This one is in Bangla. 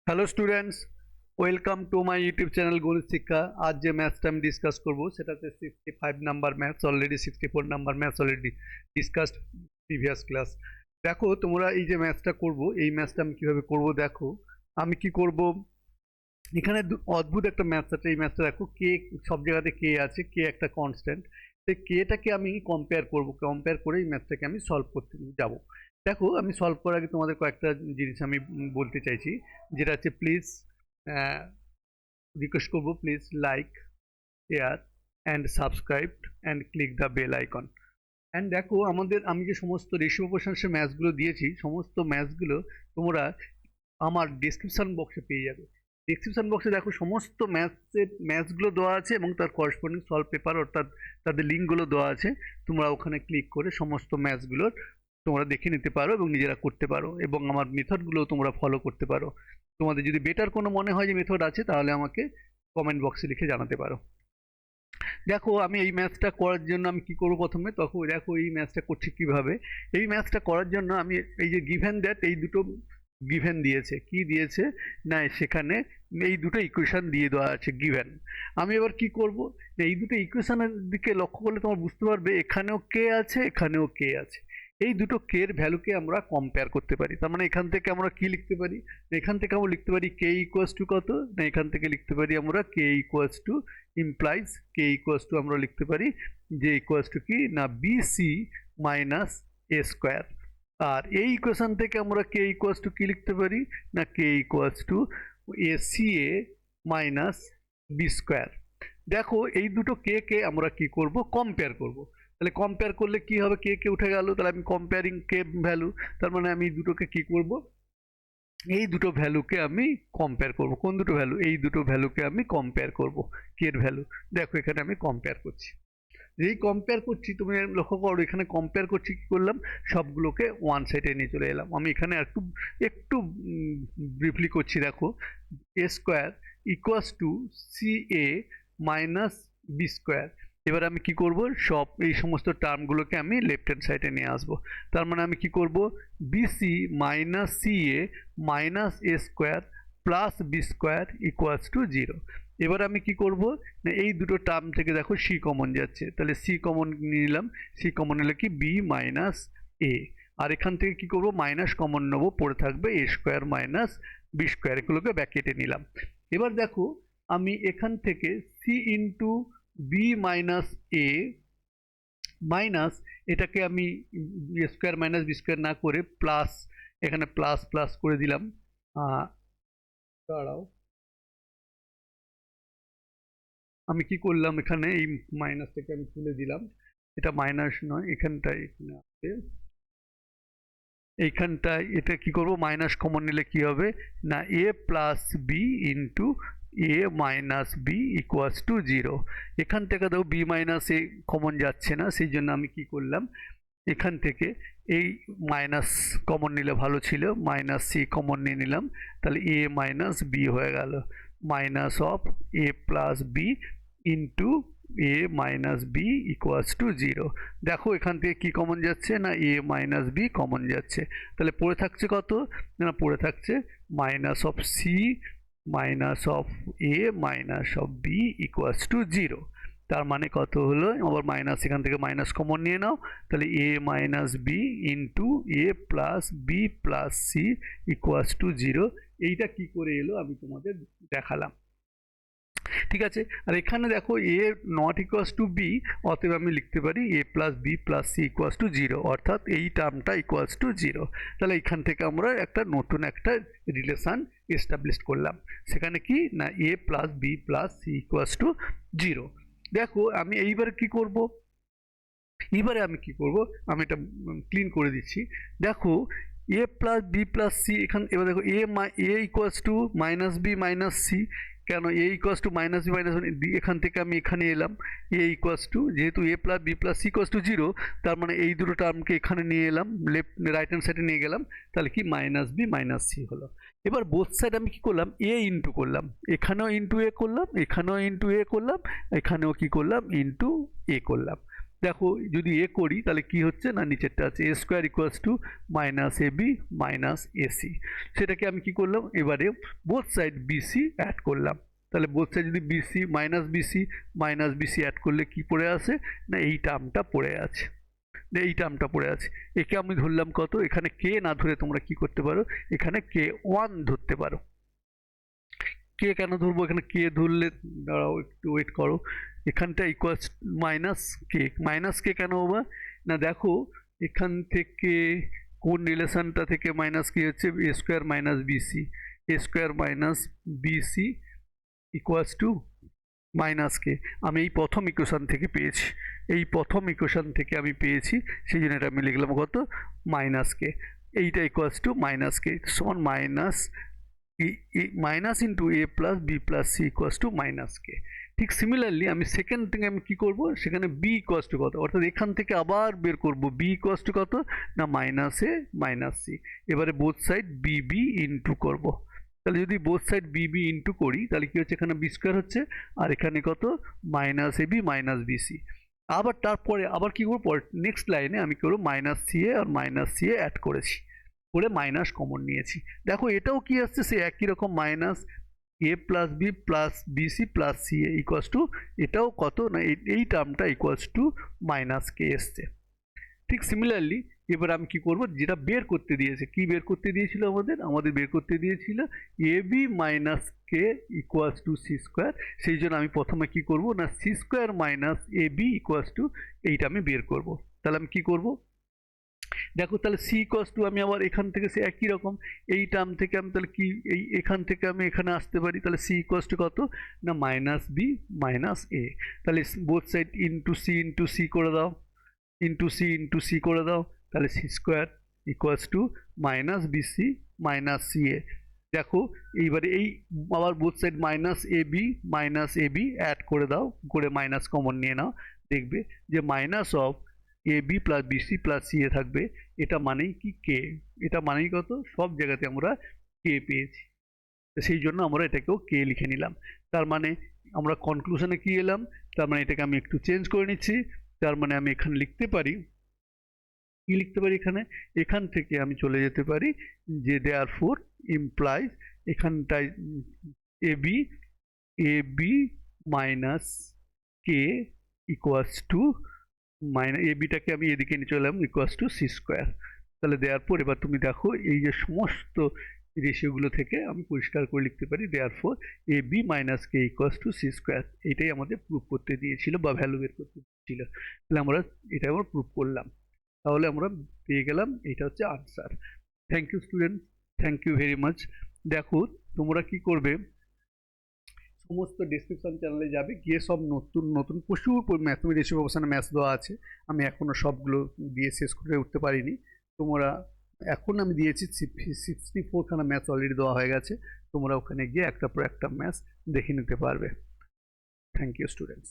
Hello students, welcome to my YouTube channel গণিত শিক্ষা। আজ যে ম্যাথসটা আমি ডিসকাস করব সেটা হচ্ছে 65 number maths. Already 64 number maths already discussed previous class. দেখো তোমরা এই যে ম্যাথসটা করব, এই ম্যাথসটা আমি কীভাবে করব দেখো। আমি কি করব, এখানে অদ্ভুত একটা ম্যাথস আছে। এই ম্যাথসটা দেখো, কে সব জায়গাতে কে আছে, কে একটা কনস্ট্যান্ট। সেই কেটাকে আমি কম্পেয়ার করব, কম্পেয়ার করে এই ম্যাথসটাকে আমি সলভ করতে যাব। দেখো আমি সলভ করার আগে তোমাদের কয়েকটা জিনিস আমি বলতে চাইছি, যেটা হচ্ছে প্লিজ রিকোয়েস্ট করবো, please like, share and subscribe and click the bell icon. And দেখো আমি যে সমস্ত রেশিও প্রশংসা ম্যাথসগুলো দিয়েছি, সমস্ত ম্যাথসগুলো তোমরা আমার ডিসক্রিপশান বক্সে পেয়ে যাবে। ডিসক্রিপশান বক্সে দেখো সমস্ত ম্যাথসগুলো দেওয়া আছে এবং তার করেসপন্ডিং সলভ পেপার অর্থাৎ তাদের লিঙ্কগুলো দেওয়া আছে। তোমরা ওখানে ক্লিক করে সমস্ত ম্যাথসগুলোর তোমরা দেখে নিতে পারো এবং নিজেরা করতে পারো, এবং আমার মেথডগুলো তোমরা ফলো করতে পারো। তোমাদের যদি বেটার কোনো মনে হয় যে মেথড আছে, তাহলে আমাকে কমেন্ট বক্সে লিখে জানাতে পারো। দেখো আমি এই ম্যাথসটা করার জন্য আমি কি করবো প্রথমে, তখন দেখো এই ম্যাথসটা করছি কিভাবে। এই ম্যাথসটা করার জন্য আমি এই যে গিভেন দ্যাট, এই দুটো গিভেন দিয়েছে, কি দিয়েছে না, সেখানে এই দুটো ইকুয়েশন দিয়ে দেওয়া আছে গিভেন। আমি এবার কি করব, এই দুটো ইকুয়েশনের দিকে লক্ষ্য করলে তোমার বুঝতে পারবে এখানেও কে আছে, এখানেও কে আছে। এই দুটো কে এর ভ্যালুকে আমরা কম্পেয়ার করতে পারি। তার মানে এখান থেকে আমরা কি লিখতে পারি, এখান থেকে আমরা লিখতে পারি কে ইকুয়ালস টু কত, না এখান থেকে লিখতে পারি আমরা K equals to implies K equals to আমরা লিখতে পারি যে ইকুয়ালস টু কি না বিসি মাইনাস এ স্কোয়ার। আর এই ইকুয়েশন থেকে আমরা কে ইকুয়ালস টু কি লিখতে পারি না K equals to A C A minus B square. দেখো এই দুটো কে কে আমরা কি করব, কম্পেয়ার করব। তাহলে কম্পেয়ার করলে কি হবে, কে কে উঠে গেল, তাহলে আমি কম্পেয়ারিং কে ভ্যালু, তার মানে আমি দুটোকে কি করব, এই দুটো ভ্যালুকে আমি কম্পেয়ার করব। কোন দুটো ভ্যালু, এই দুটো ভ্যালুকে আমি কম্পেয়ার করব, কে এর ভ্যালু। দেখো এখানে আমি কম্পেয়ার করছি, যেই কম্পেয়ার করছি তুমি লক্ষ্য করো এখানে কম্পেয়ার করছি, কি করলাম সবগুলোকে ওয়ান সাইডে নিয়ে চলে এলাম। আমি এখানে একটু একটু ব্রিফলি করছি। দেখো A square equals to C A minus B square. এবার আমি কি করব, সব এই সমস্ত টার্মগুলোকে আমি লেফট হ্যান্ড সাইডে নিয়ে আসব। তার মানে আমি কি করব, BC minus C A minus A square plus B square equals to zero. এবার আমি কি করব না, এই দুটো টার্ম থেকে দেখো সি কমন যাচ্ছে, তাহলে সি কমন নিলাম। সি কমন নিলে কি বি মাইনাস এ, আর এখান থেকে কি করব মাইনাস কমন নেবো, পড়ে থাকবে এ স্কোয়ার মাইনাস বি স্কোয়ার, এগুলোকে ব্যাকেটে নিলাম। এবার দেখো আমি এখান থেকে সি ইন্টু বি মাইনাস এ মাইনাস, এটাকে আমি স্কোয়ার মাইনাস বি স্কোয়ার না করে প্লাস, এখানে প্লাস প্লাস করে দিলাম। দাঁড়াও, আমি কি করলাম, এখানে এই মাইনাসটাকে আমি তুলে দিলাম, এটা মাইনাস নয়, এখানটায় এখানে আছে, এইখানটায় এটা কি করব, মাইনাস কমন নিলে কি হবে না A plus B into A minus B equals to zero. এখান থেকে দেখো বি মাইনাস এ কমন যাচ্ছে না, সেই জন্য আমি কি করলাম, এখান থেকে এই মাইনাস কমন নিলে ভালো ছিল, মাইনাস সি কমন নিয়ে নিলাম, তাহলে এ মাইনাস বি হয়ে গেল, minus of A plus B into A minus B equals to zero. দেখো এখান থেকে কি কমন যাচ্ছে না এ মাইনাস বি কমন যাচ্ছে, তাহলে পড়ে থাকছে কত না, পড়ে থাকছে minus of C minus of A minus of B equals to zero. তার মানে কত হলো, আবার মাইনাস এখান থেকে মাইনাস কমন নিয়ে নাও, তাহলে A minus B into A plus B plus C equals to zero. এইটা কি করে এলো আমি তোমাদের দেখালাম, ঠিক আছে। আর এখানে দেখো A not equals to B, অতএব আমি লিখতে পারি A plus B plus C equals to zero, অর্থাৎ এই টার্মটা ইকুয়ালস টু জিরো। তাহলে এখান থেকে আমরা একটা নতুন একটা রিলেশান এস্টাবলিশ করলাম, সেখানে কি না A plus B plus C equals to zero. দেখো আমি এইবার কি করব, এবারে আমি কি করব, আমি এটা ক্লিন করে দিচ্ছি। দেখো A plus B plus C, এবার দেখো A equals to minus B minus C, কেন A equals to minus B minus এখান থেকে আমি এখানে এলাম, এ ইকুয়ালস টু যেহেতু A plus B plus C equals to zero, তার মানে এই দুটো টার্মকে এখানে নিয়ে এলাম, রাইট হ্যান্ড সাইডে নিয়ে গেলাম, তাহলে কি মাইনাস বি মাইনাস সি হলো। এবার বোথ সাইড আমি কি করলাম, এ ইন্টু করলাম, এখানেও ইন্টু এ করলাম, এখানেও ইন্টু এ করলাম, এখানেও কি করলাম ইন্টু এ করলাম। দেখো যদি এ করি তাহলে কি হচ্ছে না, নিচেরটা আছে A square equals to minus A B minus AC. সেটাকে আমি কি করলাম, এবারে বোথ সাইড বিসি অ্যাড করলাম। তাহলে বোথ সাইড যদি বিসি মাইনাস বিসি অ্যাড করলে কি পড়ে আছে না, এই টার্মটা পড়ে আছে, এই টার্মটা পড়ে আছে। একে আমি ধরলাম কত, এখানে কে না ধরে তোমরা কি করতে পারো, এখানে কে ওয়ান ধরতে পারো। কে কেন ধরবো, এখানে কে ধরলে, দাঁড়াও একটু ওয়েট করো, এখানটা ইকুয়ালস মাইনাস কে কেন হবে না, দেখো এখান থেকে কোন রিলেশনটা থেকে মাইনাস কি হচ্ছে, A square minus BC equals to minus K. আমি এই প্রথম ইকুয়েশন থেকে পেয়েছি, সেই জন্য এটা আমি লিখলাম কত, মাইনাস কে। এইটা ইকুয়ালস টু মাইনাস কে সমান minus into A plus B plus C equals to minus K. ঠিক সিমিলারলি আমি সেকেন্ড থেকে আমি কী করবো, সেখানে বি ইকুয়ালস টু কত, অর্থাৎ এখান থেকে আবার বের করবো বি ইকুয়ালস টু কত না মাইনাস এ মাইনাস সি। এবারে বোথ সাইড বি ইন্টু করবো। তাহলে যদি বোথ সাইড বি ইন্টু করি তাহলে কি হচ্ছে, এখানে বি স্কোয়ার হচ্ছে আর এখানে কত minus A B minus BC. আবার তারপরে আবার কী করবো, নেক্সট লাইনে আমি করবো মাইনাস সি এ আর মাইনাস সি এ অ্যাড করেছি, করে মাইনাস কমন নিয়েছি। দেখো এটাও কি আসছে, সে একই রকম minus A plus B plus BC plus C A equals to, এটাও কত না এই টার্মটা ইকুয়ালস টু মাইনাস কে এসছে। ঠিক সিমিলারলি এবার আমি কি করব, যেটা বের করতে দিয়েছে, কি বের করতে দিয়েছিল আমাদের বের করতে দিয়েছিল A B minus K equals to C square. সেই জন্য আমি প্রথমে কি করব না, C square minus A B equals to এইটা আমি বের করব। তাহলে আমি কি করব, দেখো তাহলে সি ইকুয়ালস টু আমি আবার এখান থেকে সে একই রকম এই টার্ম থেকে আমি তাহলে কি এখান থেকে আমি এখানে আসতে পারি, তাহলে সি ইকুয়ালস টু কত না মাইনাস বি মাইনাস এ। তাহলে বোথ সাইড ইন্টু সি করে দাও, ইন্টু সি করে দাও, তাহলে C square equals to minus BC minus C A. দেখো এইবারে এই আবার both side minus A B add করে দাও, করে মাইনাস কমন নিয়ে নাও, দেখবে যে minus of A B plus BC plus C A থাকবে। এটা মানেই কি কে, এটা মানেই কত, সব জায়গাতে আমরা কে পেয়েছি, সেই জন্য আমরা এটাকেও কে লিখে নিলাম। তার মানে আমরা কনক্লুশনে কি এলাম, তার মানে এটাকে আমি একটু চেঞ্জ করে নিচ্ছি। তার মানে আমি এখানে লিখতে পারি, কি লিখতে পারি এখান থেকে আমি চলে যেতে পারি যে দেয়ারফর ইমপ্লাইজ এখানটায় A B minus K equals to minus A বিটাকে আমি এদিকে নিয়ে চলে এলাম ইকুয়ালস টু সি স্কোয়ার। তাহলে দেয়ারফর এবার তুমি দেখো এই যে সমস্ত রেশিওগুলো থেকে আমি পরিষ্কার করে লিখতে পারি therefore A B minus K equals to C square. এইটাই আমাদের প্রুভ করতে দিয়েছিল বা ভ্যালু বের করতে দিয়েছিল, তাহলে আমরা এটা আবার প্রুভ করলাম। তাহলে আমরা পেয়ে গেলাম, এটা হচ্ছে answer. Thank you student, thank you very much. দেখো তোমরা কি করবে, সমস্ত ডিসক্রিপশন চ্যানেলে যাবে, গিয়ে সব নতুন প্রচুর ম্যাথমেটিক্স অবস্থানে ম্যাথস দেওয়া আছে। আমি এখনও সবগুলো দিয়ে শেষ করে উঠতে পারিনি। তোমরা এখন আমি দিয়েছি 64খানা ম্যাথস অলরেডি দেওয়া হয়ে গেছে, তোমরা ওখানে গিয়ে একটার পর একটা ম্যাথস দেখে নিতে পারবে। Thank you students.